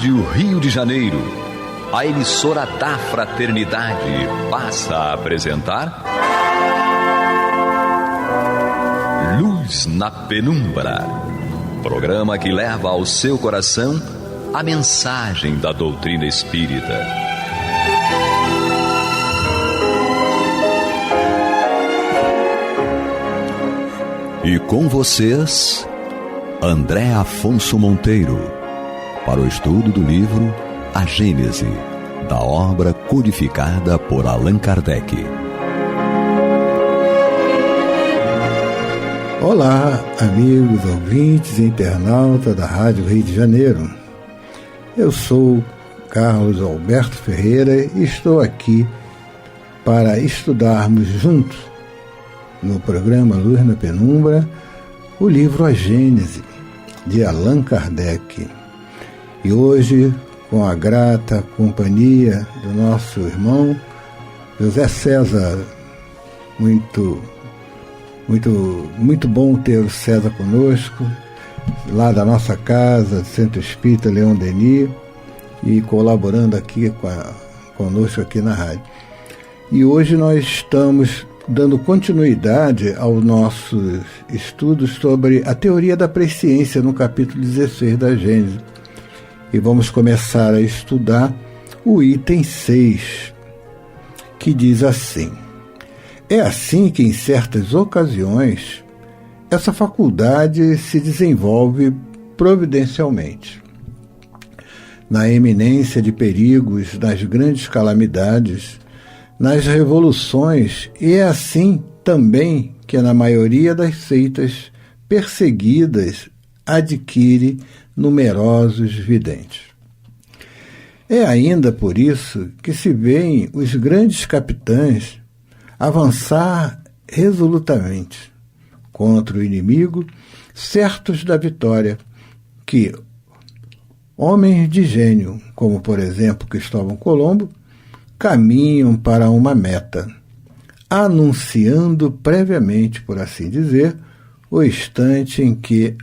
Rádio Rio de Janeiro, a emissora da Fraternidade, passa a apresentar Luz na Penumbra, programa que leva ao seu coração a mensagem da doutrina espírita. E com vocês, André Afonso Monteiro, para o estudo do livro A Gênese, da obra codificada por Allan Kardec. Olá, amigos, ouvintes e internautas da Rádio Rio de Janeiro. Eu sou Carlos Alberto Ferreira e estou aqui para estudarmos juntos, no programa Luz na Penumbra, o livro A Gênese, de Allan Kardec. E hoje, com a grata companhia do nosso irmão José César, muito bom ter o César conosco, lá da nossa casa, Centro Espírita Leon Denis, e colaborando aqui conosco aqui na rádio. E hoje nós estamos dando continuidade aos nossos estudos sobre a teoria da presciência no capítulo 16 da Gênese. E vamos começar a estudar o item 6, que diz assim: é assim que, em certas ocasiões, essa faculdade se desenvolve providencialmente. Na eminência de perigos, nas grandes calamidades, nas revoluções, e é assim também que, na maioria das seitas perseguidas, adquire numerosos videntes. É ainda por isso que se veem os grandes capitães avançar resolutamente contra o inimigo, certos da vitória, que homens de gênio, como por exemplo Cristóvão Colombo, caminham para uma meta, anunciando previamente, por assim dizer, o instante em que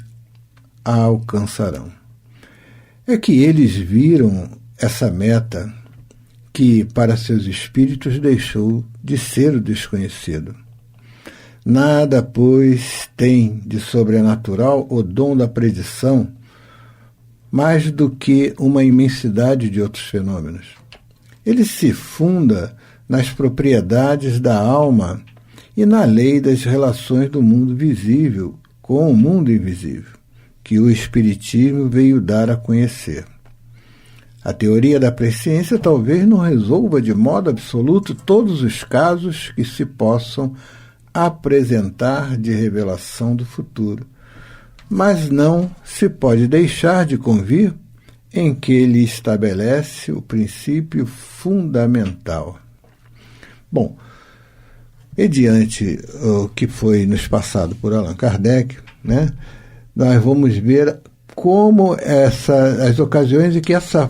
a alcançarão. É que eles viram essa meta que, para seus espíritos, deixou de ser o desconhecido. Nada, pois, tem de sobrenatural o dom da predição, mais do que uma imensidade de outros fenômenos. Ele se funda nas propriedades da alma e na lei das relações do mundo visível com o mundo invisível, que o Espiritismo veio dar a conhecer. A teoria da presciência talvez não resolva de modo absoluto todos os casos que se possam apresentar de revelação do futuro, mas não se pode deixar de convir em que ele estabelece o princípio fundamental. Bom, mediante o que foi nos passado por Allan Kardec, né, nós vamos ver como as ocasiões em que essa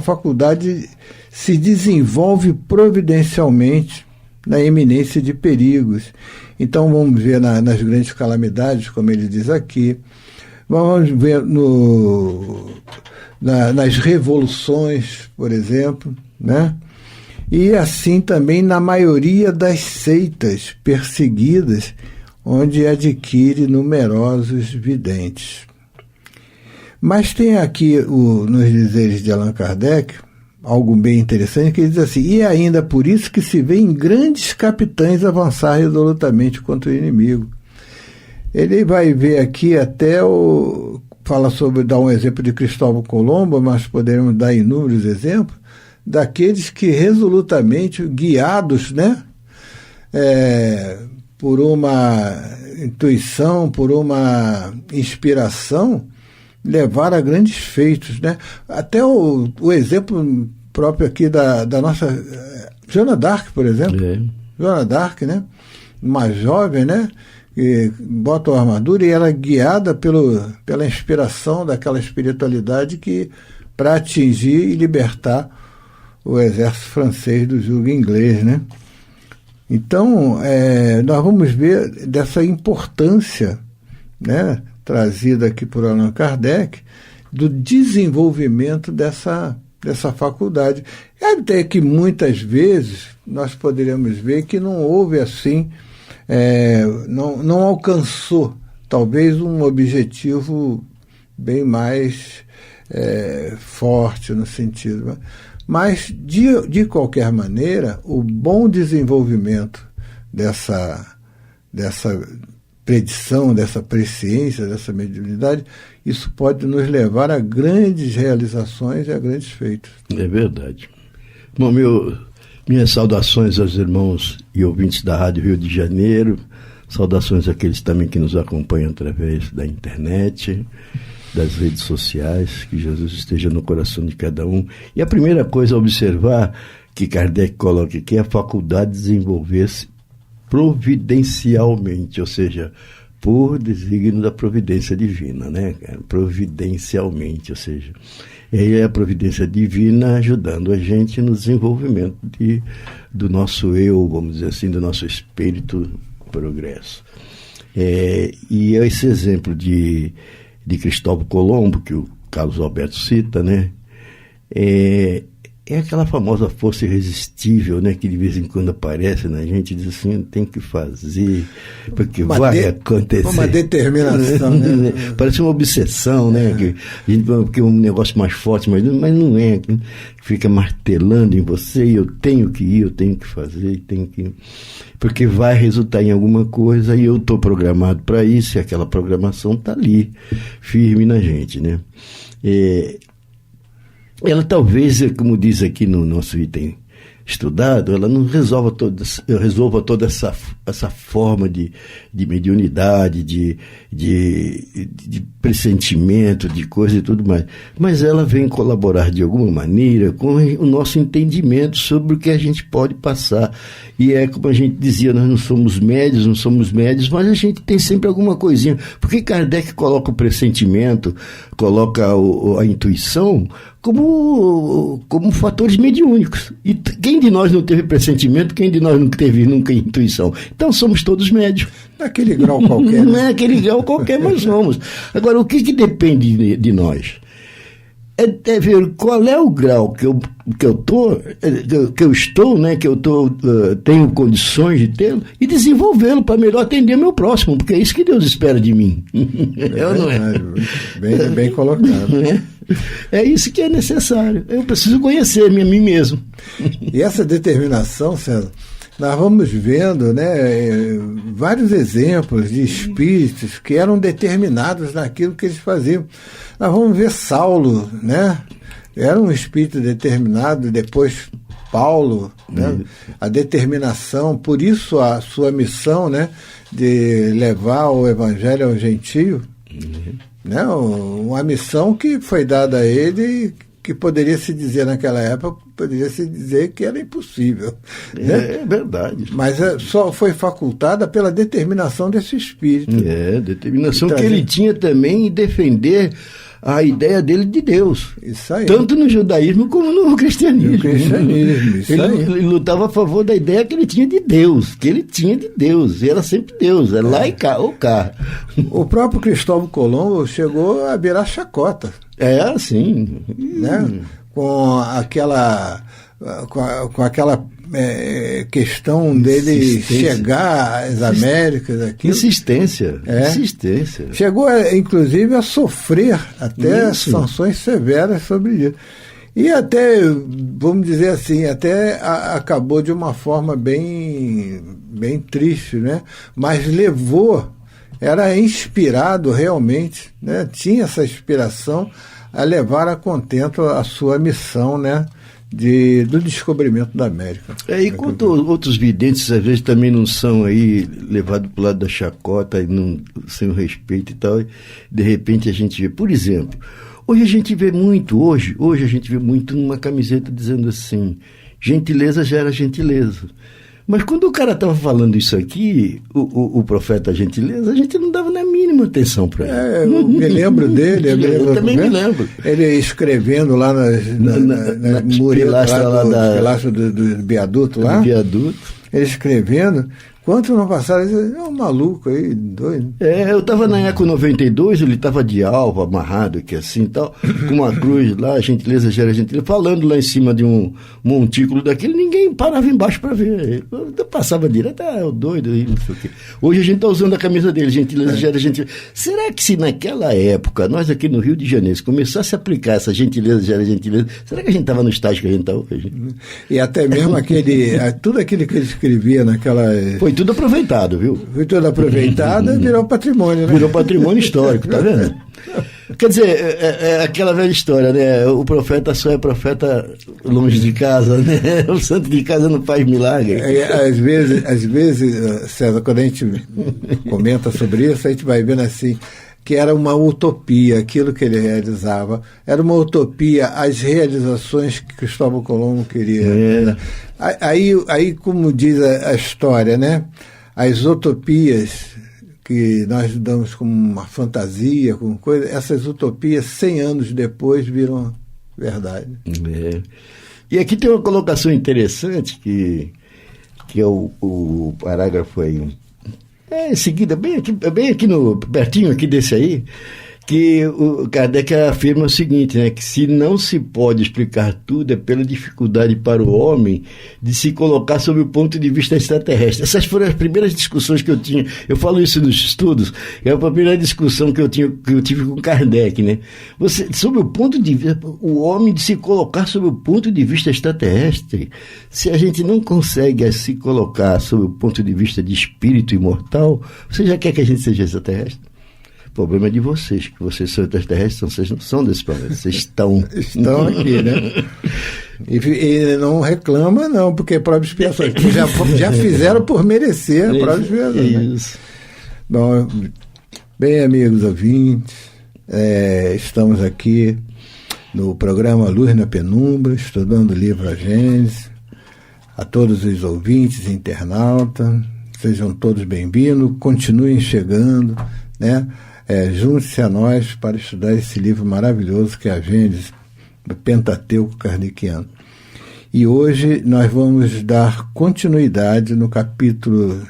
faculdade se desenvolve providencialmente na eminência de perigos. Então vamos ver nas grandes calamidades, como ele diz aqui, vamos ver nas revoluções, por exemplo, né? E assim também na maioria das seitas perseguidas, onde adquire numerosos videntes. Mas tem aqui, nos dizeres de Allan Kardec, algo bem interessante, que ele diz assim: e ainda por isso que se vê em grandes capitães avançar resolutamente contra o inimigo. Ele vai ver aqui até dar um exemplo de Cristóvão Colombo, mas poderemos dar inúmeros exemplos, daqueles que resolutamente, guiados, né, por uma intuição, por uma inspiração, levaram a grandes feitos, né? Até o exemplo próprio aqui da nossa Joana d'Arc, por exemplo. Joana d'Arc, né? Uma jovem, né? Que bota a armadura e ela é guiada pela inspiração daquela espiritualidade para atingir e libertar o exército francês do jugo inglês, né? Então, nós vamos ver dessa importância, né, trazida aqui por Allan Kardec, do desenvolvimento dessa faculdade. Até que muitas vezes nós poderíamos ver que não houve assim, não alcançou talvez um objetivo bem mais forte no sentido. Mas, de qualquer maneira, o bom desenvolvimento dessa predição, dessa presciência, dessa mediunidade, isso pode nos levar a grandes realizações e a grandes feitos. É verdade. Bom, minhas saudações aos irmãos e ouvintes da Rádio Rio de Janeiro, saudações àqueles também que nos acompanham através da internet, das redes sociais, que Jesus esteja no coração de cada um. E a primeira coisa a observar que Kardec coloca aqui é a faculdade de desenvolver-se providencialmente, ou seja, por desígnio da providência divina, né? Providencialmente, ou seja, é a providência divina ajudando a gente no desenvolvimento do nosso eu, vamos dizer assim, do nosso espírito progresso. E esse exemplo de Cristóvão Colombo, que o Carlos Alberto cita, né? É aquela famosa força irresistível, né, que de vez em quando aparece na gente e diz assim, tem que fazer, porque vai acontecer. Uma determinação, né? Parece uma obsessão, né? Porque é um negócio mais forte, mas não é. Fica martelando em você, eu tenho que ir, eu tenho que fazer, porque vai resultar em alguma coisa e eu estou programado para isso, e aquela programação está ali, firme na gente, né? Ela talvez, como diz aqui no nosso item estudado, ela não resolva toda essa forma de mediunidade, de pressentimento, de coisa e tudo mais. Mas ela vem colaborar de alguma maneira com o nosso entendimento sobre o que a gente pode passar. E é como a gente dizia, nós não somos médios, mas a gente tem sempre alguma coisinha. Porque Kardec coloca o pressentimento, coloca a intuição como fatores mediúnicos. E quem de nós não teve pressentimento, quem de nós não teve nunca intuição? Então somos todos médios. Naquele grau qualquer. Não é aquele grau qualquer, mas somos. Agora, o que depende de nós? É ver qual é o grau que eu estou, né, que eu tenho condições de tê-lo e desenvolvê-lo para melhor atender meu próximo, porque é isso que Deus espera de mim. Não é? Bem colocado. É isso que é necessário. Eu preciso conhecer-me a mim mesmo. E essa determinação, César, nós vamos vendo, né, vários exemplos de espíritos que eram determinados naquilo que eles faziam. Nós vamos ver Saulo, né? Era um espírito determinado, depois Paulo, né? A determinação, por isso a sua missão, né, de levar o evangelho ao gentio, né? Uma missão que foi dada a ele, que poderia se dizer naquela época, poderia se dizer que era impossível. Né? É verdade. Mas só foi facultada pela determinação desse espírito. Determinação que ele tinha também em defender a ideia dele de Deus. Isso aí. Tanto no judaísmo como no cristianismo. Ele lutava a favor da ideia que ele tinha de Deus, e era sempre Deus, era lá e cá, ou cá. O próprio Cristóvão Colombo chegou a virar chacota. Sim. Né? Com aquela questão dele chegar às Américas. Aquilo. Insistência. Chegou, inclusive, a sofrer até sanções severas sobre isso. E até, vamos dizer assim, acabou de uma forma bem triste, né? Mas era inspirado realmente, né? Tinha essa inspiração a levar a contento a sua missão, né? Do descobrimento da América. Enquanto outros videntes às vezes também não são aí levados para o lado da chacota e sem o respeito e tal, e de repente a gente vê, por exemplo, hoje a gente vê muito numa camiseta dizendo assim, gentileza gera gentileza. Mas quando o cara estava falando isso aqui, o profeta gentileza, a gente não dava nem a mínima atenção para ele. Eu me lembro dele. Eu também me lembro. Ele escrevendo lá na pilastras do viaduto lá. Do viaduto. Ele escrevendo, Quantos não passaram? É um maluco aí, doido. Eu estava na Eco 92, ele estava de alva, amarrado aqui assim e tal, com uma cruz lá, gentileza gera gentileza, falando lá em cima de um montículo daquele, ninguém parava embaixo para ver. Eu passava direto, o doido aí, não sei o quê. Hoje a gente está usando a camisa dele, gentileza gera gentileza. Será que se naquela época, nós aqui no Rio de Janeiro, se começasse a aplicar essa gentileza gera gentileza, será que a gente estava no estágio que a gente está hoje? E até mesmo tudo aquilo que ele escrevia naquela... Foi tudo aproveitado, viu? Foi tudo aproveitado e virou patrimônio, né? Virou patrimônio histórico, tá vendo? Quer dizer, é aquela velha história, né? O profeta só é profeta longe de casa, né? O santo de casa não faz milagre. Às vezes, César, quando a gente comenta sobre isso, a gente vai vendo assim, que era uma utopia, aquilo que ele realizava. Era uma utopia, as realizações que Cristóvão Colombo queria. Aí, como diz a história, né? As utopias que nós damos como uma fantasia, como coisa, essas utopias, 100 anos depois, viram verdade. E aqui tem uma colocação interessante, que é o parágrafo aí, em seguida, bem aqui pertinho aqui desse aí, que o Kardec afirma o seguinte, né, que se não se pode explicar tudo é pela dificuldade para o homem de se colocar sob o ponto de vista extraterrestre. Essas foram as primeiras discussões que eu tinha. Eu falo isso nos estudos, é a primeira discussão que eu tive com Kardec, né? Sob o ponto de vista, o homem de se colocar sob o ponto de vista extraterrestre, se a gente não consegue se colocar sob o ponto de vista de espírito imortal, você já quer que a gente seja extraterrestre? O problema é de vocês, que vocês são extraterrestres, vocês não são desse planeta, vocês estão aqui, né? E não reclama, não, porque própria expiação. Já fizeram por merecer a própria expiação. Isso. Né? Bom, bem, amigos ouvintes, estamos aqui no programa Luz na Penumbra, estudando o livro A Gênese. A todos os ouvintes, internautas, sejam todos bem-vindos, continuem chegando, né? Junte-se a nós para estudar esse livro maravilhoso que é a Gênese, do Pentateuco Kardeciano. E hoje nós vamos dar continuidade no capítulo,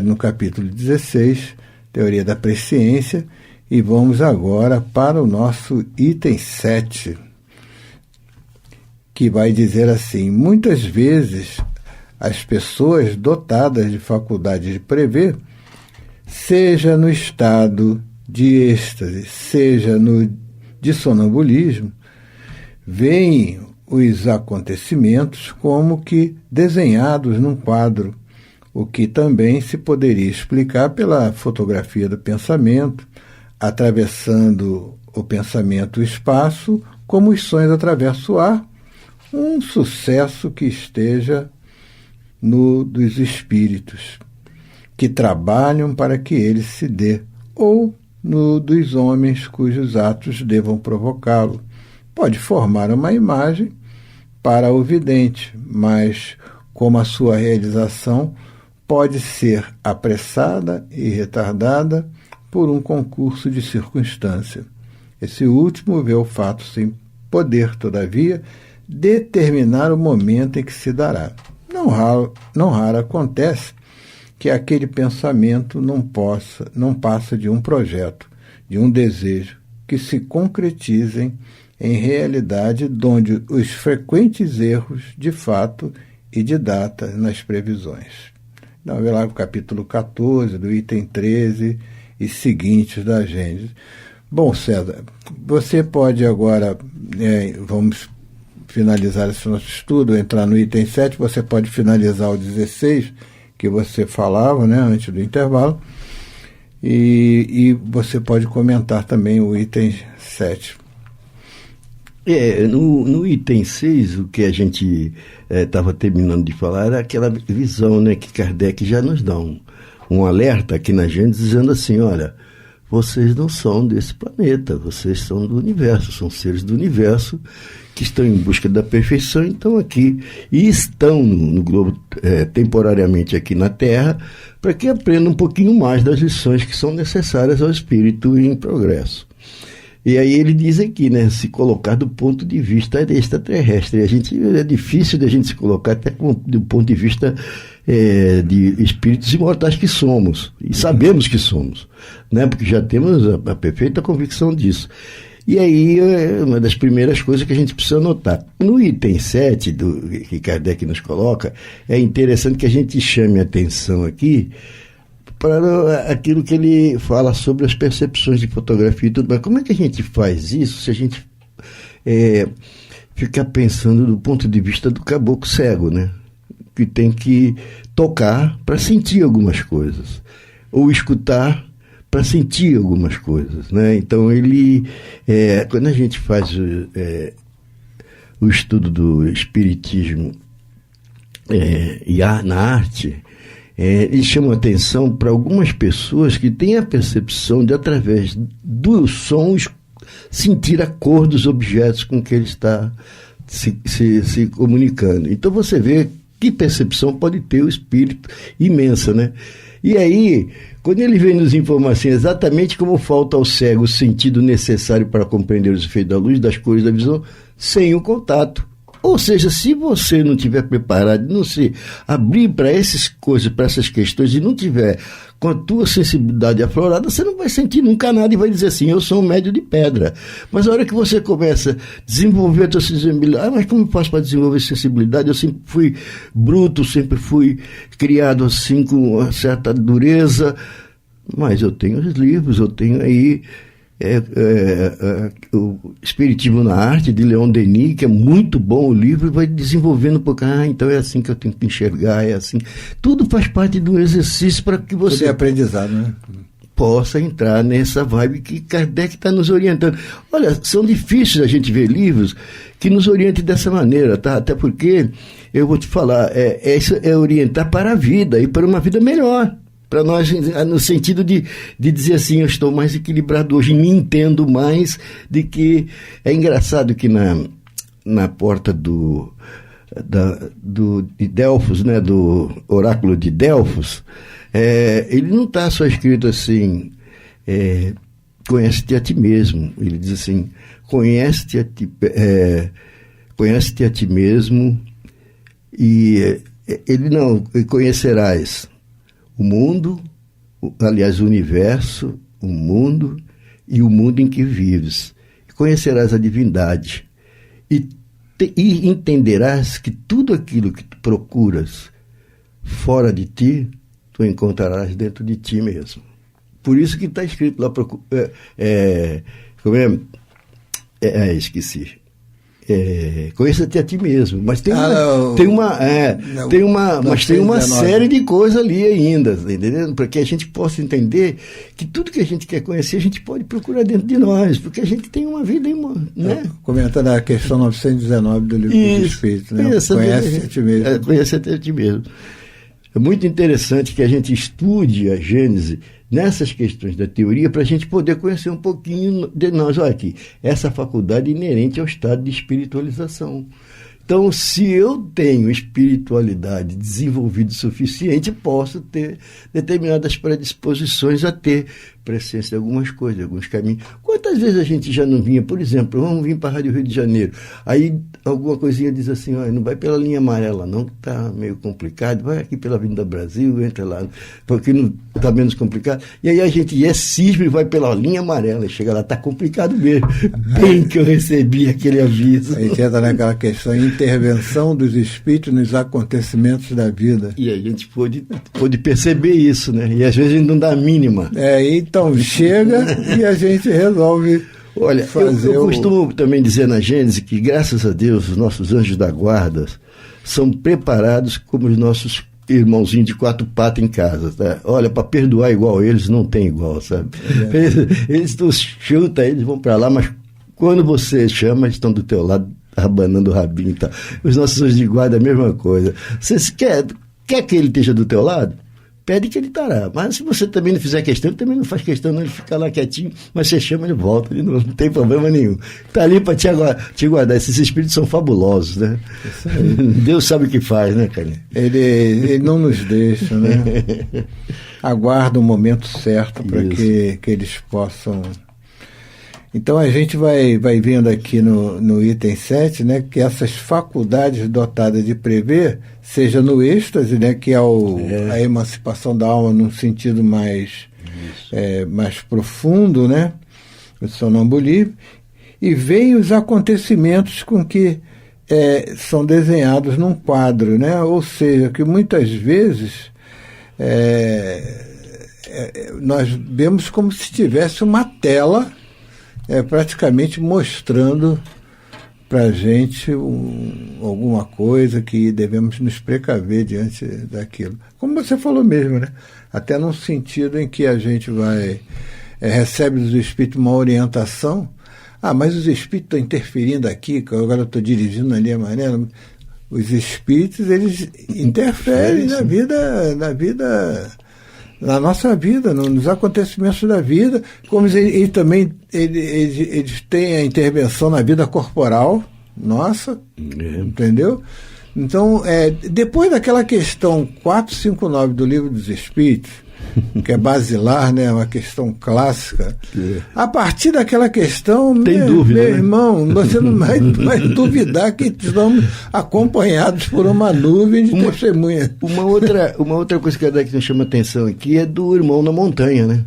no capítulo 16, Teoria da Presciência, e vamos agora para o nosso item 7, que vai dizer assim: muitas vezes as pessoas dotadas de faculdade de prever, seja no estado de êxtase, seja de sonambulismo, veem os acontecimentos como que desenhados num quadro, o que também se poderia explicar pela fotografia do pensamento, atravessando o pensamento o espaço, como os sonhos atravessam o ar, um sucesso que esteja dos espíritos, que trabalham para que ele se dê, ou dos homens cujos atos devam provocá-lo. Pode formar uma imagem para o vidente, mas como a sua realização pode ser apressada e retardada por um concurso de circunstância. Esse último vê o fato sem poder, todavia, determinar o momento em que se dará. Não raro acontece que aquele pensamento não passa de um projeto, de um desejo, que se concretizem em realidade, donde os frequentes erros de fato e de data nas previsões. Então, vê lá o capítulo 14, do item 13 e seguintes da Gênese. Bom, César, você pode agora, vamos finalizar esse nosso estudo, entrar no item 7, você pode finalizar o 16, que você falava, né, antes do intervalo, e você pode comentar também o item 7. No item 6, o que a gente estava terminando de falar era aquela visão, né, que Kardec já nos dá um alerta aqui na Gênese, dizendo assim: olha, vocês não são desse planeta, vocês são do universo, são seres do universo que estão em busca da perfeição, então aqui, e estão no globo, temporariamente aqui na Terra, para que aprendam um pouquinho mais das lições que são necessárias ao espírito em progresso. E aí ele diz aqui, né, se colocar do ponto de vista extraterrestre. É difícil da gente se colocar até do ponto de vista de espíritos imortais que somos, e sabemos que somos, né, porque já temos a perfeita convicção disso. E aí, uma das primeiras coisas que a gente precisa notar. No item 7 que Kardec nos coloca, é interessante que a gente chame a atenção aqui para aquilo que ele fala sobre as percepções de fotografia e tudo mais. Como é que a gente faz isso se a gente ficar pensando do ponto de vista do caboclo cego, né? Que tem que tocar para sentir algumas coisas, ou escutar para sentir algumas coisas, né? Então quando a gente faz o estudo do espiritismo na arte, eles chamam atenção para algumas pessoas que têm a percepção de, através dos sons, sentir a cor dos objetos com que ele está se comunicando. Então você vê que percepção pode ter o espírito imensa, né? E aí, quando ele vem nos informar assim, exatamente como falta ao cego o sentido necessário para compreender os efeitos da luz, das cores, da visão, sem o contato. Ou seja, se você não estiver preparado, não se abrir para essas coisas, para essas questões, e não tiver com a tua sensibilidade aflorada, você não vai sentir nunca nada e vai dizer assim, eu sou um médio de pedra. Mas a hora que você começa a desenvolver a tua sensibilidade, mas como eu faço para desenvolver sensibilidade? Eu sempre fui bruto, sempre fui criado assim com uma certa dureza, mas eu tenho os livros, eu tenho aí o Espiritismo na Arte, de Leon Denis, que é muito bom o livro, e vai desenvolvendo um pouco, então é assim que eu tenho que enxergar, é assim. Tudo faz parte do exercício para que você... Tudo é aprendizado, né? Possa entrar nessa vibe que Kardec está nos orientando. Olha, são difíceis a gente ver livros que nos orientem dessa maneira, tá? Até porque, eu vou te falar, isso é orientar para a vida e para uma vida melhor. Para nós, no sentido de dizer assim, eu estou mais equilibrado hoje, me entendo mais, de que é engraçado que na porta de Delfos, né, do oráculo de Delfos, ele não está só escrito assim, conhece-te a ti mesmo. Ele diz assim, conhece-te a ti mesmo, e ele não, conhecerás o mundo, aliás, o universo, o mundo e o mundo em que vives. Conhecerás a divindade e entenderás que tudo aquilo que tu procuras fora de ti, tu encontrarás dentro de ti mesmo. Por isso que está escrito lá, esqueci. Conheça-te a ti mesmo, mas tem uma série de coisas ali ainda, entendeu? Para que a gente possa entender que tudo que a gente quer conhecer a gente pode procurar dentro de nós, porque a gente tem uma vida, né? Comentando a questão 919 do livro dos Espíritos, né? Conhece-te a ti mesmo. Conhece-te a ti mesmo. É muito interessante que a gente estude a Gênese nessas questões da teoria para a gente poder conhecer um pouquinho de nós. Olha aqui, essa faculdade inerente ao estado de espiritualização. Então, se eu tenho espiritualidade desenvolvida o suficiente, posso ter determinadas predisposições a ter presença de algumas coisas, de alguns caminhos. Quantas vezes a gente já não vinha, por exemplo, vamos vir para a Rádio Rio de Janeiro, aí alguma coisinha diz assim, não vai pela linha amarela não, que está meio complicado, vai aqui pela Avenida Brasil, entra lá, porque não está menos complicado, e aí a gente é cisma e vai pela linha amarela, e chega lá, está complicado mesmo, bem que eu recebi aquele aviso. A gente entra naquela questão, intervenção dos espíritos nos acontecimentos da vida. E a gente pôde perceber isso, né? E às vezes a gente não dá a mínima. Então chega e a gente resolve. Olha, eu costumo também dizer na Gênese que, graças a Deus, os nossos anjos da guarda são preparados como os nossos irmãozinhos de 4 patas em casa, tá? Olha, para perdoar igual eles, não tem igual, sabe? Eles tu chuta, eles vão para lá, mas quando você chama, eles estão do teu lado, abanando o rabinho e tal. Os nossos anjos de guarda é a mesma coisa. Você quer que ele esteja do teu lado? Pede que ele estará. Mas se você também não fizer questão, ele também não faz questão, não, ele fica lá quietinho, mas você chama, ele volta, ele não tem problema nenhum. Está ali para te guardar. Esses espíritos são fabulosos, né? Deus sabe o que faz, né, Carlinhos? Ele não nos deixa, né? Aguarda o momento certo para que eles possam Então a gente vai vendo aqui no item 7, né, que essas faculdades dotadas de prever, seja no êxtase, né, que é a emancipação da alma num sentido mais profundo, né, o sonambulismo, e veem os acontecimentos com que são desenhados num quadro, né, ou seja, que muitas vezes nós vemos como se tivesse uma tela praticamente mostrando para a gente alguma coisa que devemos nos precaver diante daquilo. Como você falou mesmo, né? Até num sentido em que a gente recebe dos espíritos uma orientação. Mas os espíritos estão interferindo aqui, que agora eu estou dirigindo ali a maneira. Os espíritos, eles interferem na nossa vida, nos acontecimentos da vida, como eles também eles têm a intervenção na vida corporal nossa, entendeu? Então, depois daquela questão 459 do Livro dos Espíritos, que é basilar, né, uma questão clássica, a partir daquela questão, meu irmão, você não vai duvidar que estamos acompanhados por uma nuvem de testemunhas. Uma outra coisa que nos chama atenção aqui é do irmão na montanha, né?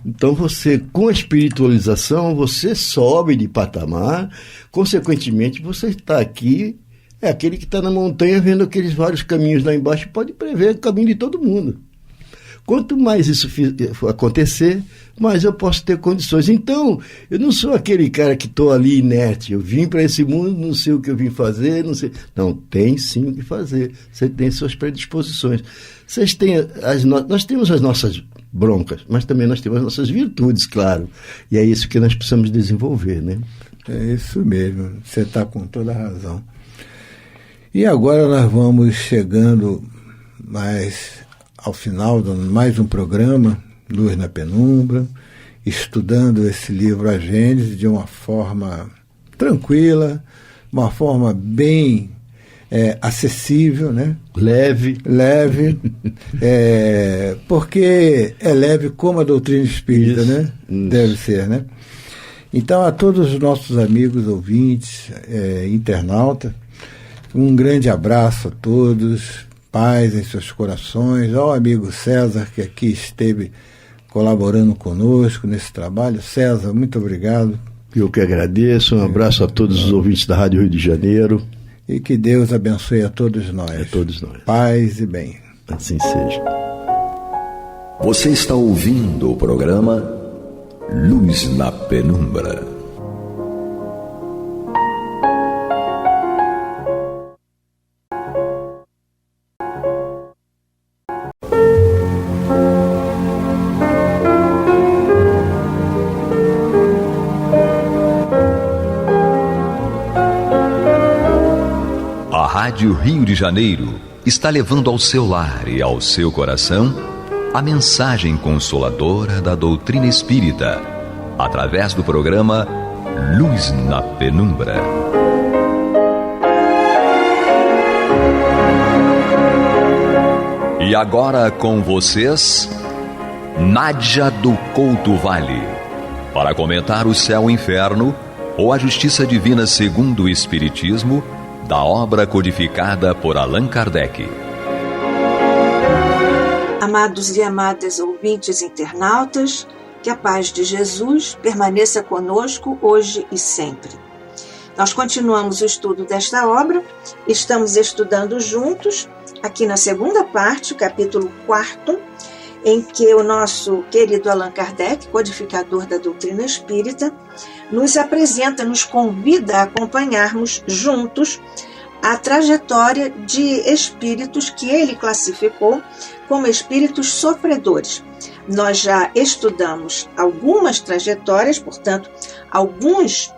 Então você, com a espiritualização, você sobe de patamar, consequentemente você está aqui, aquele que está na montanha vendo aqueles vários caminhos lá embaixo, pode prever o caminho de todo mundo. Quanto mais isso acontecer, mais eu posso ter condições. Então, eu não sou aquele cara que estou ali inerte. Eu vim para esse mundo, não sei o que eu vim fazer, não sei. Não, tem sim o que fazer. Você tem suas predisposições. Nós temos as nossas broncas, mas também nós temos as nossas virtudes, claro. E é isso que nós precisamos desenvolver, né? É isso mesmo. Você está com toda a razão. E agora nós vamos chegando ao final de mais um programa, Luz na Penumbra, estudando esse livro A Gênese de uma forma tranquila, uma forma bem acessível, né? Leve, porque é leve como a doutrina espírita, né? Deve ser, né? Então, a todos os nossos amigos ouvintes, internautas, um grande abraço a todos, paz em seus corações, ao amigo César, que aqui esteve colaborando conosco nesse trabalho. César, muito obrigado. Eu que agradeço, um abraço a todos os ouvintes da Rádio Rio de Janeiro. E que Deus abençoe a todos nós. A todos nós. Paz e bem. Assim seja. Você está ouvindo o programa Luz na Penumbra. A Rádio Rio de Janeiro está levando ao seu lar e ao seu coração a mensagem consoladora da doutrina espírita, através do programa Luz na Penumbra. E agora com vocês, Nádia do Couto Vale, para comentar o céu e o inferno ou a justiça divina segundo o Espiritismo, da obra codificada por Allan Kardec. Amados e amadas ouvintes internautas, que a paz de Jesus permaneça conosco hoje e sempre. Nós continuamos o estudo desta obra, estamos estudando juntos, aqui na segunda parte, o capítulo 4, em que o nosso querido Allan Kardec, codificador da doutrina espírita, nos apresenta, nos convida a acompanharmos juntos a trajetória de espíritos que ele classificou como espíritos sofredores. Nós já estudamos algumas trajetórias, portanto, alguns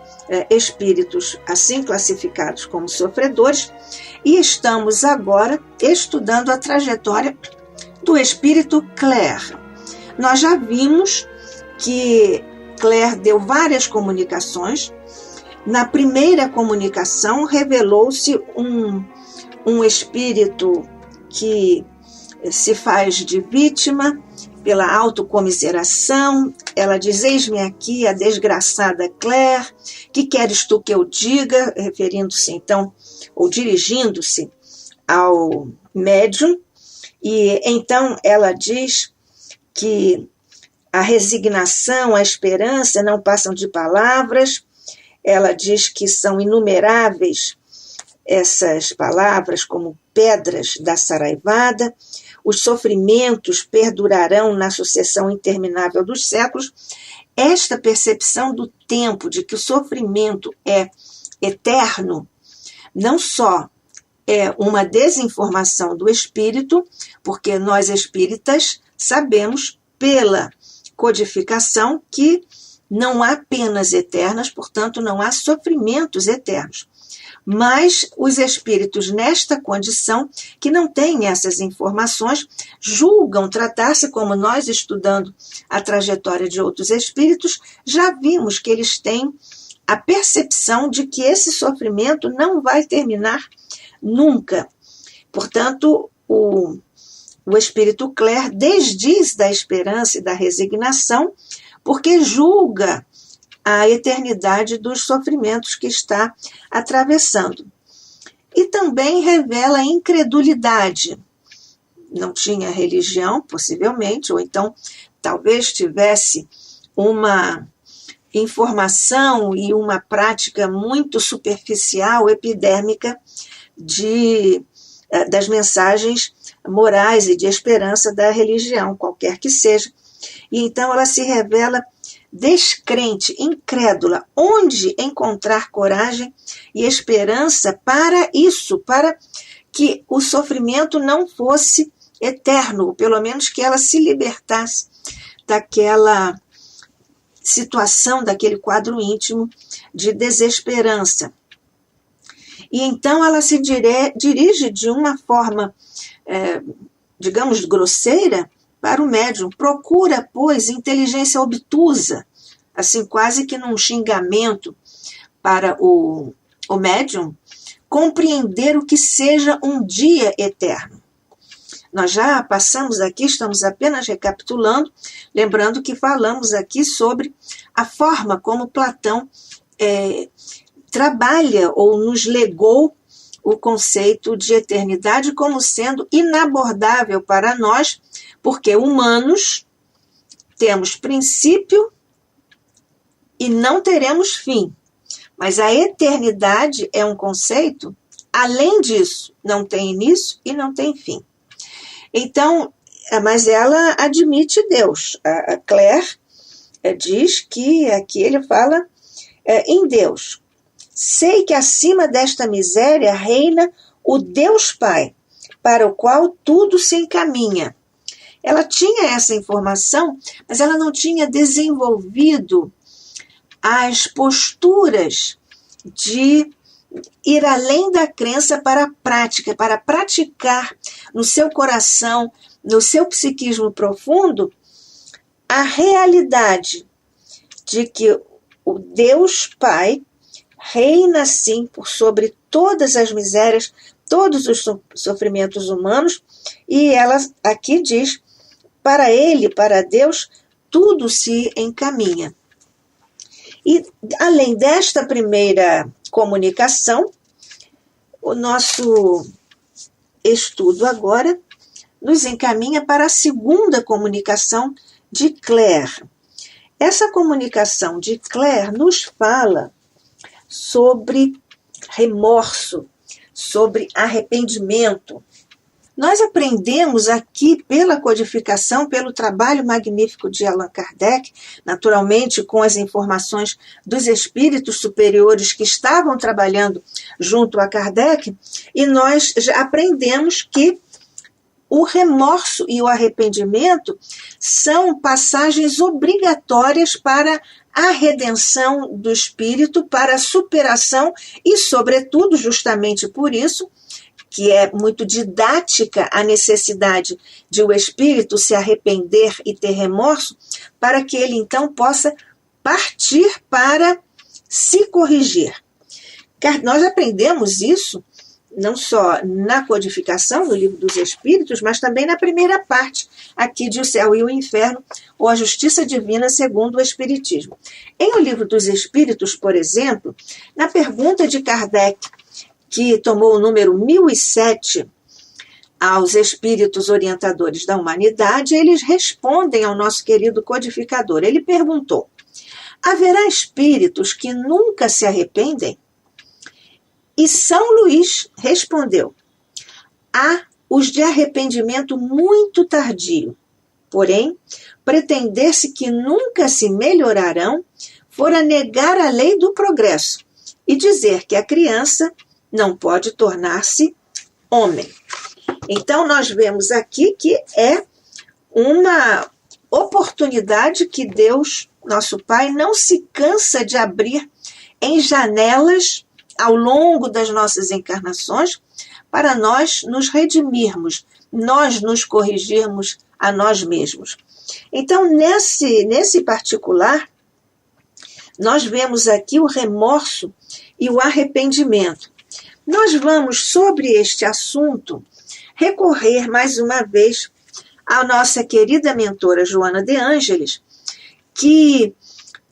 espíritos assim classificados como sofredores, e estamos agora estudando a trajetória do espírito Claire. Nós já vimos que Claire deu várias comunicações. Na primeira comunicação, revelou-se um espírito que se faz de vítima pela autocomiseração. Ela diz: eis-me aqui a desgraçada Claire, que queres tu que eu diga? Referindo-se então, ou dirigindo-se ao médium. E então ela diz que a resignação, a esperança não passam de palavras. Ela diz que são inumeráveis essas palavras como pedras da saraivada. Os sofrimentos perdurarão na sucessão interminável dos séculos. Esta percepção do tempo, de que o sofrimento é eterno, não só é uma desinformação do espírito, porque nós espíritas sabemos pela codificação que não há penas eternas, portanto não há sofrimentos eternos. Mas os espíritos nesta condição, que não têm essas informações, julgam tratar-se, como nós estudando a trajetória de outros espíritos, já vimos que eles têm a percepção de que esse sofrimento não vai terminar nunca. Portanto, o espírito Claire desdiz da esperança e da resignação, porque julga a eternidade dos sofrimentos que está atravessando. E também revela a incredulidade. Não tinha religião, possivelmente, ou então talvez tivesse uma informação e uma prática muito superficial, epidérmica, das mensagens morais e de esperança da religião, qualquer que seja. E então ela se revela descrente, incrédula. Onde encontrar coragem e esperança para isso, para que o sofrimento não fosse eterno, ou pelo menos que ela se libertasse daquela situação, daquele quadro íntimo de desesperança. E então ela se dirige de uma forma, digamos, grosseira para o médium. Procura, pois, inteligência obtusa, assim quase que num xingamento para o médium, compreender o que seja um dia eterno. Nós já passamos aqui, estamos apenas recapitulando, lembrando que falamos aqui sobre a forma como Platão trabalha ou nos legou o conceito de eternidade como sendo inabordável para nós, porque humanos temos princípio e não teremos fim. Mas a eternidade é um conceito, além disso, não tem início e não tem fim. Então, mas ela admite Deus. A Claire diz que aqui ele fala em Deus. Sei que acima desta miséria reina o Deus Pai, para o qual tudo se encaminha. Ela tinha essa informação, mas ela não tinha desenvolvido as posturas de ir além da crença para a prática, para praticar no seu coração, no seu psiquismo profundo, a realidade de que o Deus Pai reina, sim, por sobre todas as misérias, todos os sofrimentos humanos, e ela aqui diz, para ele, para Deus, tudo se encaminha. E, além desta primeira comunicação, o nosso estudo agora nos encaminha para a segunda comunicação de Claire. Essa comunicação de Claire nos fala sobre remorso, sobre arrependimento. Nós aprendemos aqui pela codificação, pelo trabalho magnífico de Allan Kardec, naturalmente com as informações dos espíritos superiores que estavam trabalhando junto a Kardec, e nós já aprendemos que o remorso e o arrependimento são passagens obrigatórias para a redenção do espírito, para a superação e, sobretudo, justamente por isso, que é muito didática a necessidade de o espírito se arrepender e ter remorso, para que ele então possa partir para se corrigir. Nós aprendemos isso não só na codificação, no Livro dos Espíritos, mas também na primeira parte, aqui de O Céu e o Inferno, ou A Justiça Divina segundo o Espiritismo. Em O Livro dos Espíritos, por exemplo, na pergunta de Kardec, que tomou o número 1007, aos espíritos orientadores da humanidade, eles respondem ao nosso querido codificador. Ele perguntou: haverá espíritos que nunca se arrependem? E São Luís respondeu: há os de arrependimento muito tardio. Porém, pretender-se que nunca se melhorarão fora negar a lei do progresso e dizer que a criança não pode tornar-se homem. Então, nós vemos aqui que é uma oportunidade que Deus, nosso Pai, não se cansa de abrir em janelas ao longo das nossas encarnações para nós nos redimirmos, nós nos corrigirmos a nós mesmos. Então, nesse particular, nós vemos aqui o remorso e o arrependimento. Nós vamos, sobre este assunto, recorrer mais uma vez à nossa querida mentora Joana de Ângeles, que,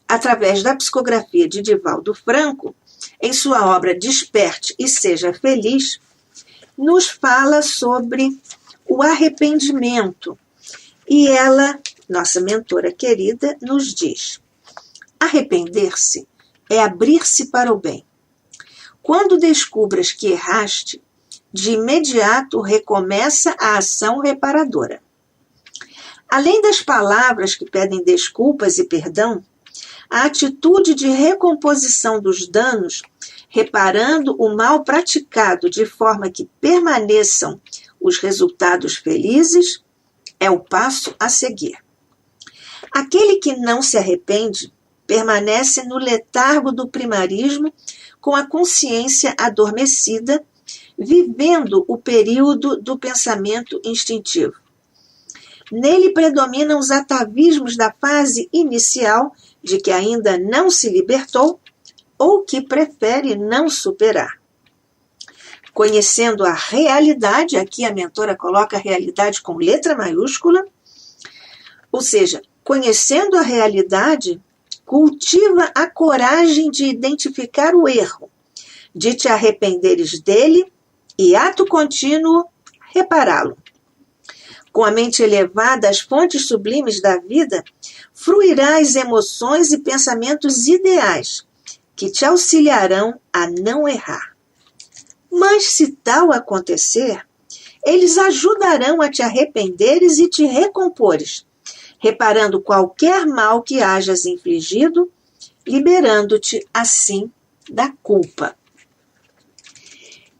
através da psicografia de Divaldo Franco, em sua obra Desperte e Seja Feliz, nos fala sobre o arrependimento. E ela, nossa mentora querida, nos diz: arrepender-se é abrir-se para o bem. Quando descubras que erraste, de imediato recomeça a ação reparadora. Além das palavras que pedem desculpas e perdão, a atitude de recomposição dos danos, reparando o mal praticado de forma que permaneçam os resultados felizes, é o passo a seguir. Aquele que não se arrepende permanece no letargo do primarismo com a consciência adormecida, vivendo o período do pensamento instintivo. Nele predominam os atavismos da fase inicial de que ainda não se libertou ou que prefere não superar. Conhecendo a realidade, aqui a mentora coloca a realidade com letra maiúscula, ou seja, conhecendo a realidade, cultiva a coragem de identificar o erro, de te arrependeres dele e, ato contínuo, repará-lo. Com a mente elevada às fontes sublimes da vida, fruirás emoções e pensamentos ideais que te auxiliarão a não errar. Mas, se tal acontecer, eles ajudarão a te arrependeres e te recompores, reparando qualquer mal que hajas infligido, liberando-te, assim, da culpa.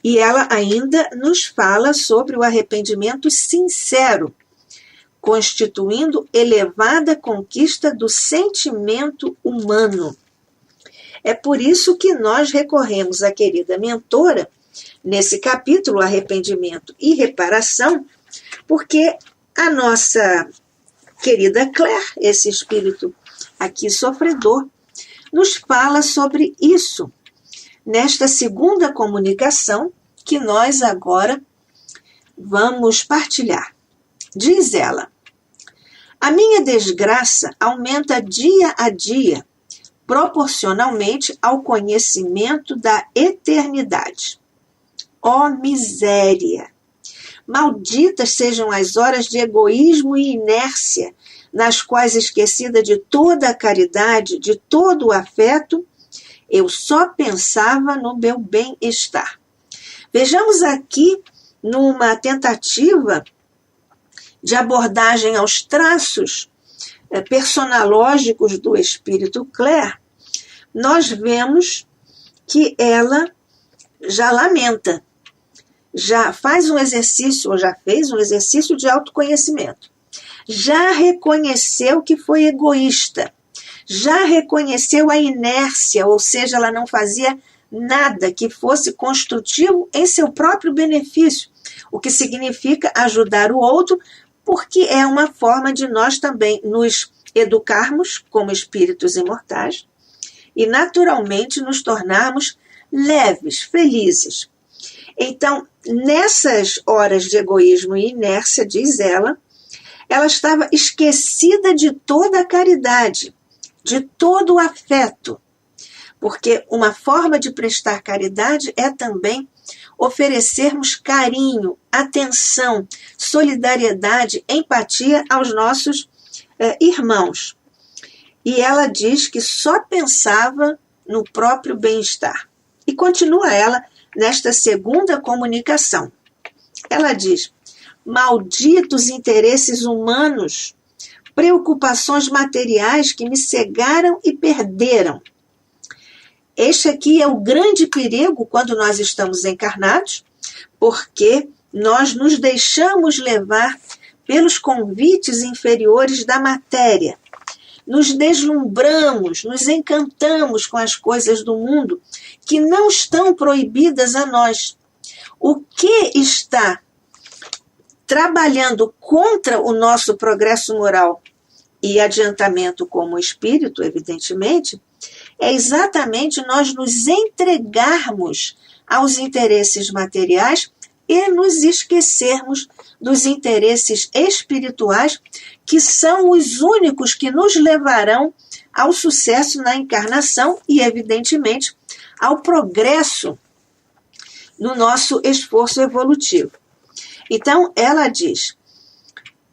E ela ainda nos fala sobre o arrependimento sincero, constituindo elevada conquista do sentimento humano. É por isso que nós recorremos à querida mentora, nesse capítulo Arrependimento e Reparação, porque a nossa querida Claire, esse espírito aqui sofredor, nos fala sobre isso, nesta segunda comunicação que nós agora vamos partilhar. Diz ela: a minha desgraça aumenta dia a dia, proporcionalmente ao conhecimento da eternidade. Ó miséria! Malditas sejam as horas de egoísmo e inércia, nas quais, esquecida de toda a caridade, de todo o afeto, eu só pensava no meu bem-estar. Vejamos aqui, numa tentativa de abordagem aos traços personológicos do espírito Claire, nós vemos que ela já lamenta, já faz um exercício, ou já fez um exercício de autoconhecimento. Já reconheceu que foi egoísta, já reconheceu a inércia, ou seja, ela não fazia nada que fosse construtivo em seu próprio benefício, o que significa ajudar o outro, porque é uma forma de nós também nos educarmos como espíritos imortais e naturalmente nos tornarmos leves, felizes. Então, nessas horas de egoísmo e inércia, diz ela estava esquecida de toda a caridade, de todo o afeto, porque uma forma de prestar caridade é também oferecermos carinho, atenção, solidariedade, empatia aos nossos irmãos. E ela diz que só pensava no próprio bem-estar. E continua ela nesta segunda comunicação. Ela diz: malditos interesses humanos, preocupações materiais que me cegaram e perderam. Este aqui é o grande perigo quando nós estamos encarnados, porque nós nos deixamos levar pelos convites inferiores da matéria. Nos deslumbramos, nos encantamos com as coisas do mundo que não estão proibidas a nós. O que está trabalhando contra o nosso progresso moral e adiantamento como espírito, evidentemente, é exatamente nós nos entregarmos aos interesses materiais e nos esquecermos dos interesses espirituais, que são os únicos que nos levarão ao sucesso na encarnação e, evidentemente, ao progresso no nosso esforço evolutivo. Então, ela diz: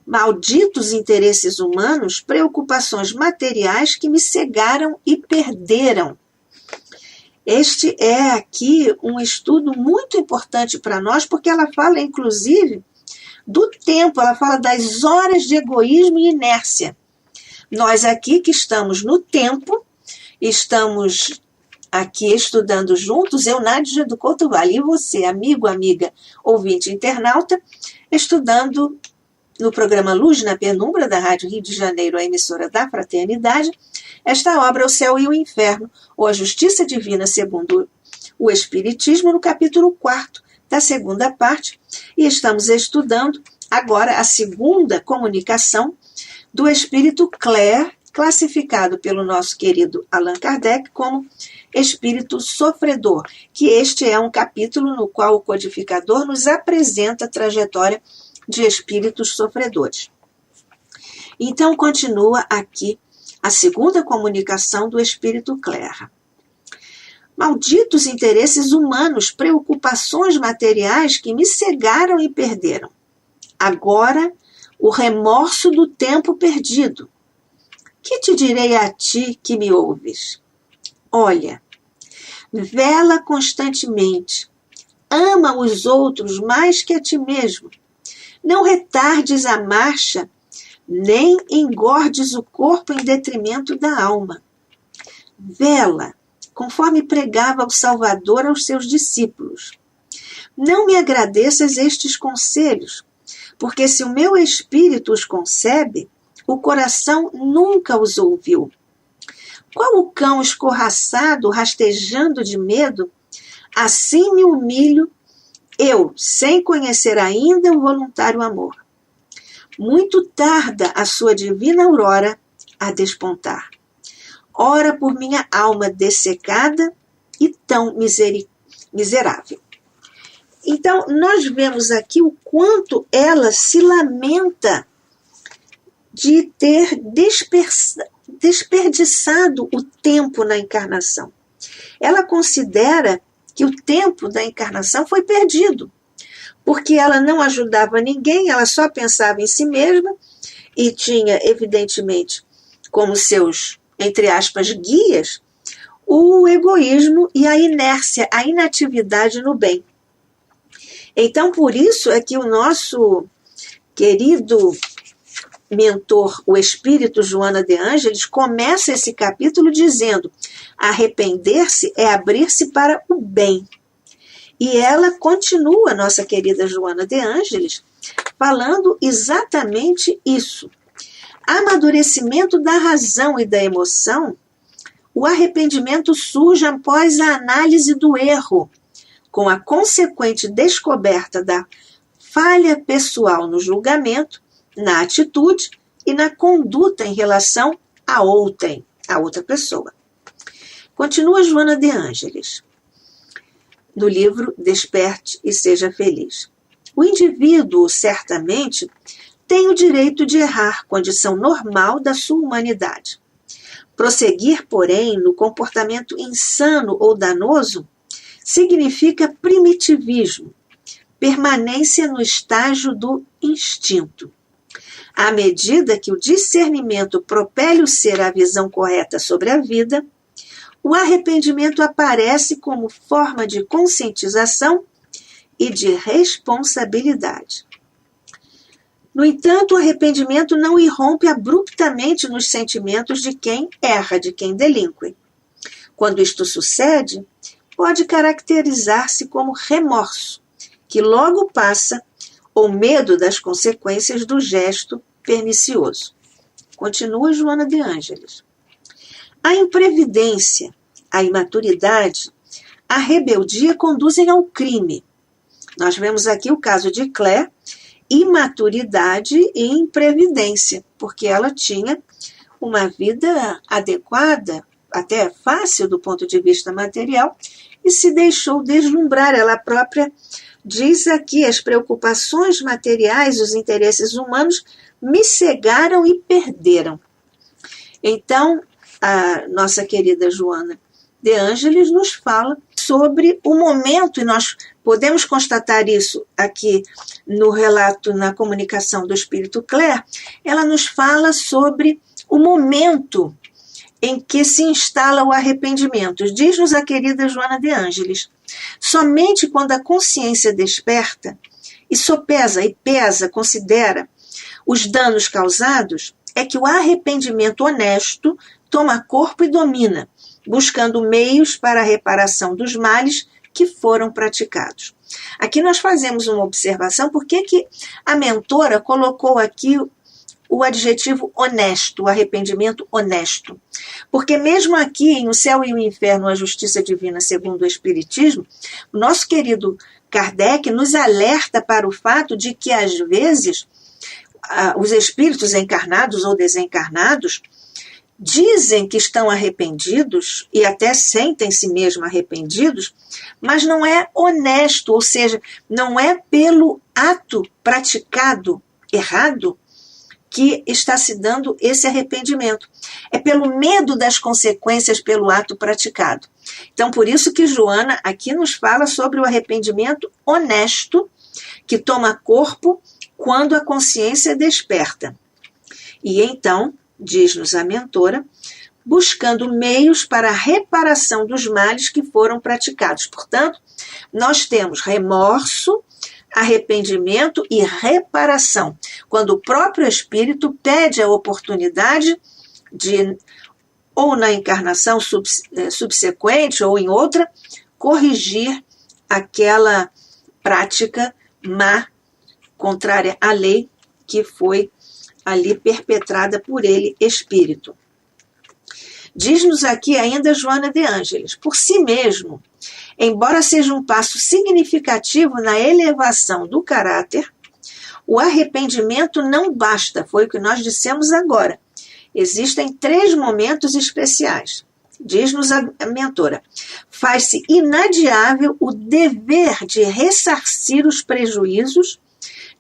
malditos interesses humanos, preocupações materiais que me cegaram e perderam. Este é aqui um estudo muito importante para nós, porque ela fala, inclusive, do tempo, ela fala das horas de egoísmo e inércia. Nós aqui que estamos no tempo, estamos aqui estudando juntos, eu, Nádia do Couto Vale, e você, amigo, amiga, ouvinte, internauta, estudando no programa Luz na Penumbra, da Rádio Rio de Janeiro, a emissora da Fraternidade, esta obra, O Céu e o Inferno, ou a Justiça Divina segundo o Espiritismo, no capítulo 4 da segunda parte, e estamos estudando agora a segunda comunicação do Espírito Clare, classificado pelo nosso querido Allan Kardec como espírito sofredor, que este é um capítulo no qual o codificador nos apresenta a trajetória de espíritos sofredores. Então, continua aqui a segunda comunicação do Espírito Clare. Malditos interesses humanos, preocupações materiais que me cegaram e perderam. Agora, o remorso do tempo perdido. Que te direi a ti que me ouves? Olha, vela constantemente, ama os outros mais que a ti mesmo. Não retardes a marcha, nem engordes o corpo em detrimento da alma. Vela, conforme pregava o Salvador aos seus discípulos. Não me agradeças estes conselhos, porque se o meu espírito os concebe, o coração nunca os ouviu. Qual o cão escorraçado, rastejando de medo, assim me humilho, eu, sem conhecer ainda o voluntário amor. Muito tarda a sua divina aurora a despontar. Ora por minha alma dessecada e tão miserável. Então, nós vemos aqui o quanto ela se lamenta de ter desperdiçado o tempo na encarnação. Ela considera que o tempo da encarnação foi perdido, porque ela não ajudava ninguém, ela só pensava em si mesma e tinha, evidentemente, como seus, entre aspas, guias, o egoísmo e a inércia, a inatividade no bem. Então, por isso é que o nosso querido mentor, o espírito Joana de Ângeles, começa esse capítulo dizendo: arrepender-se é abrir-se para o bem. E ela continua, nossa querida Joana de Ângeles, falando exatamente isso. Amadurecimento da razão e da emoção, o arrependimento surge após a análise do erro, com a consequente descoberta da falha pessoal no julgamento, na atitude e na conduta em relação a outra pessoa. Continua Joana de Ângeles. no livro Desperte e Seja Feliz. O indivíduo, certamente, tem o direito de errar, condição normal da sua humanidade. Prosseguir, porém, no comportamento insano ou danoso significa primitivismo, permanência no estágio do instinto. À medida que o discernimento propele o ser à visão correta sobre a vida, o arrependimento aparece como forma de conscientização e de responsabilidade. No entanto, o arrependimento não irrompe abruptamente nos sentimentos de quem erra, de quem delinque. Quando isto sucede, pode caracterizar-se como remorso, que logo passa, ou medo das consequências do gesto pernicioso. Continua Joana de Ângeles. A imprevidência, a imaturidade, a rebeldia conduzem ao crime. Nós vemos aqui o caso de Claire, imaturidade e imprevidência, porque ela tinha uma vida adequada, até fácil do ponto de vista material, e se deixou deslumbrar. Ela própria diz aqui: as preocupações materiais, os interesses humanos me cegaram e perderam. Então, a nossa querida Joana de Ângeles nos fala sobre o momento, e nós podemos constatar isso aqui no relato, na comunicação do Espírito Claire. Ela nos fala sobre o momento em que se instala o arrependimento. Diz-nos a querida Joana de Ângeles: somente quando a consciência desperta e sopesa e pesa, considera os danos causados, é que o arrependimento honesto toma corpo e domina, buscando meios para a reparação dos males que foram praticados. Aqui nós fazemos uma observação: por que a mentora colocou aqui o adjetivo honesto, o arrependimento honesto? Porque mesmo aqui, no Céu e o Inferno, a Justiça Divina segundo o Espiritismo, o nosso querido Kardec nos alerta para o fato de que, às vezes, os espíritos encarnados ou desencarnados dizem que estão arrependidos e até sentem-se mesmo arrependidos, mas não é honesto, ou seja, não é pelo ato praticado errado que está se dando esse arrependimento. É pelo medo das consequências pelo ato praticado. Então, por isso que Joana aqui nos fala sobre o arrependimento honesto, que toma corpo quando a consciência desperta. E então, diz-nos a mentora, buscando meios para a reparação dos males que foram praticados. Portanto, nós temos remorso, arrependimento e reparação, quando o próprio espírito pede a oportunidade de, ou na encarnação subsequente ou em outra, corrigir aquela prática má, contrária à lei, que foi ali perpetrada por ele, espírito. Diz-nos aqui ainda Joana de Ângeles: por si mesmo, embora seja um passo significativo na elevação do caráter, o arrependimento não basta, foi o que nós dissemos agora. Existem 3 momentos especiais. Diz-nos a mentora: faz-se inadiável o dever de ressarcir os prejuízos,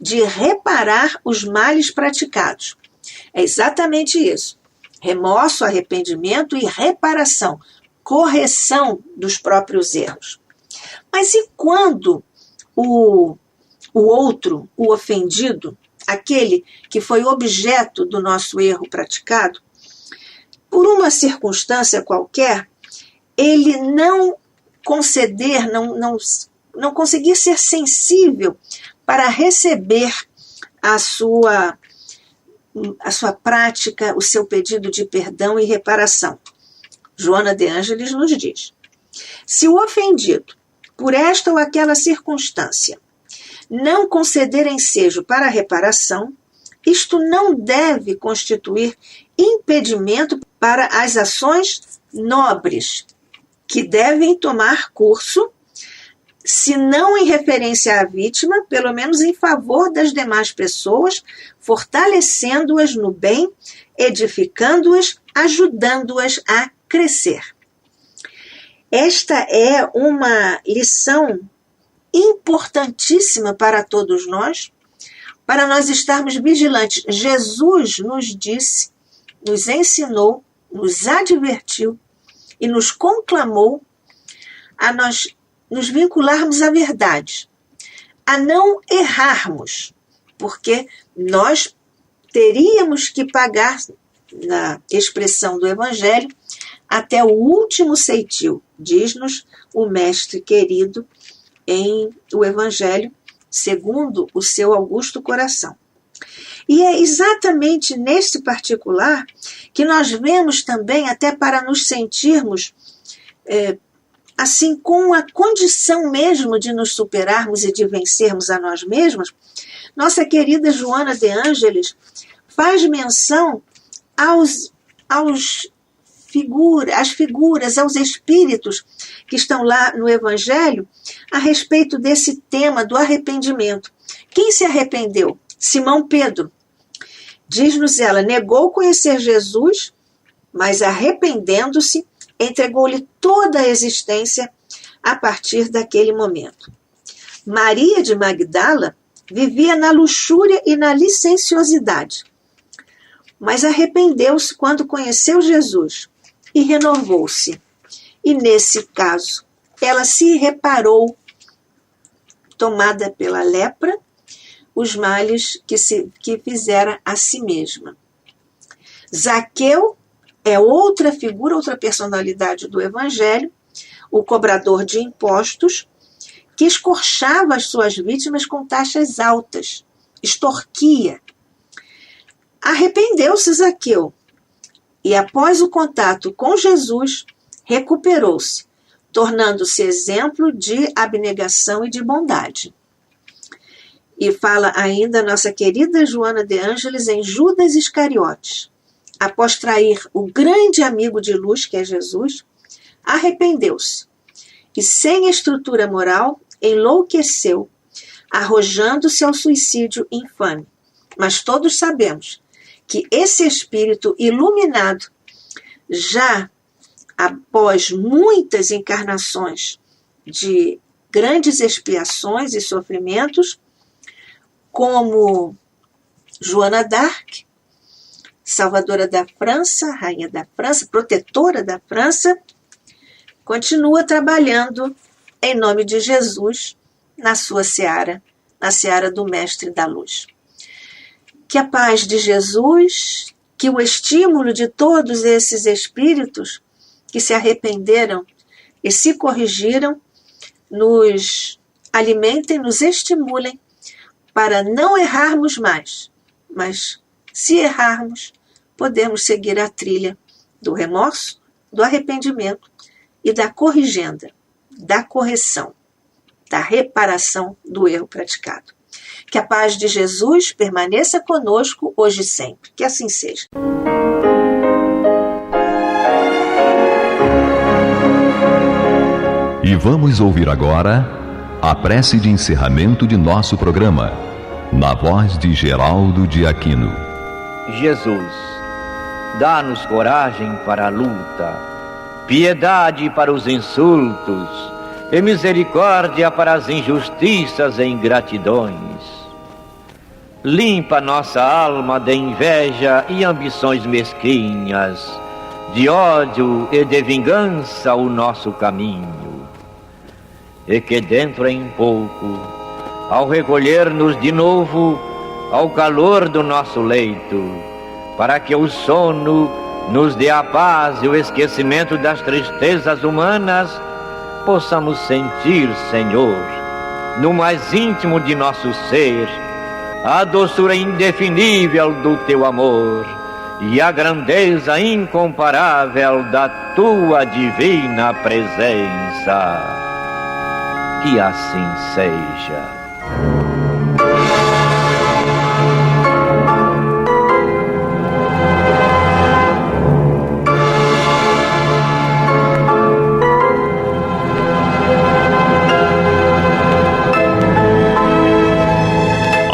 de reparar os males praticados. É exatamente isso. Remorso, arrependimento e reparação, correção dos próprios erros. Mas e quando o outro, o ofendido, aquele que foi objeto do nosso erro praticado, por uma circunstância qualquer, ele não conceder, não conseguir ser sensível para receber a sua prática, o seu pedido de perdão e reparação? Joana de Ângeles nos diz: se o ofendido, por esta ou aquela circunstância, não conceder ensejo para a reparação, isto não deve constituir impedimento para as ações nobres, que devem tomar curso, se não em referência à vítima, pelo menos em favor das demais pessoas, fortalecendo-as no bem, edificando-as, ajudando-as a crescer. Esta é uma lição importantíssima para todos nós, para nós estarmos vigilantes. Jesus nos disse, nos ensinou, nos advertiu e nos conclamou a nós nos vincularmos à verdade, a não errarmos, porque nós teríamos que pagar, na expressão do Evangelho, até o último ceitil, diz-nos o Mestre querido em o Evangelho segundo o seu augusto coração. E é exatamente neste particular que nós vemos também, até para nos sentirmos assim, com a condição mesmo de nos superarmos e de vencermos a nós mesmos, nossa querida Joana de Ângeles faz menção às figuras, aos espíritos que estão lá no Evangelho a respeito desse tema do arrependimento. Quem se arrependeu? Simão Pedro. Diz-nos ela, negou conhecer Jesus, mas arrependendo-se, entregou-lhe toda a existência a partir daquele momento. Maria de Magdala vivia na luxúria e na licenciosidade, mas arrependeu-se quando conheceu Jesus e renovou-se. E nesse caso, ela se reparou, tomada pela lepra, os males que fizera a si mesma. Zaqueu é outra figura, outra personalidade do Evangelho, o cobrador de impostos, que escorchava as suas vítimas com taxas altas, extorquia. Arrependeu-se Zaqueu e, após o contato com Jesus, recuperou-se, tornando-se exemplo de abnegação e de bondade. E fala ainda nossa querida Joana de Ângeles em Judas Iscariotes. Após trair o grande amigo de luz, que é Jesus, arrependeu-se e, sem estrutura moral, enlouqueceu, arrojando-se ao suicídio infame. Mas todos sabemos que esse espírito iluminado, já após muitas encarnações de grandes expiações e sofrimentos, como Joana d'Arc, salvadora da França, rainha da França, protetora da França, continua trabalhando em nome de Jesus na sua seara, na seara do Mestre da Luz. Que a paz de Jesus, que o estímulo de todos esses espíritos que se arrependeram e se corrigiram, nos alimentem, nos estimulem para não errarmos mais, mas se errarmos, podemos seguir a trilha do remorso, do arrependimento e da corrigenda, da correção, da reparação do erro praticado. Que a paz de Jesus permaneça conosco hoje e sempre. Que assim seja. E vamos ouvir agora a prece de encerramento de nosso programa, na voz de Geraldo de Aquino. Jesus, dá-nos coragem para a luta, piedade para os insultos e misericórdia para as injustiças e ingratidões. Limpa nossa alma de inveja e ambições mesquinhas, de ódio e de vingança o nosso caminho. E que dentro em pouco, ao recolher-nos de novo ao calor do nosso leito, para que o sono nos dê a paz e o esquecimento das tristezas humanas, possamos sentir, Senhor, no mais íntimo de nosso ser, a doçura indefinível do Teu amor e a grandeza incomparável da Tua divina presença. Que assim seja.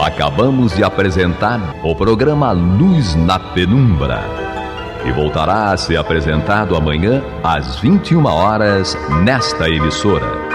Acabamos de apresentar o programa Luz na Penumbra, e voltará a ser apresentado amanhã às 21 horas nesta emissora.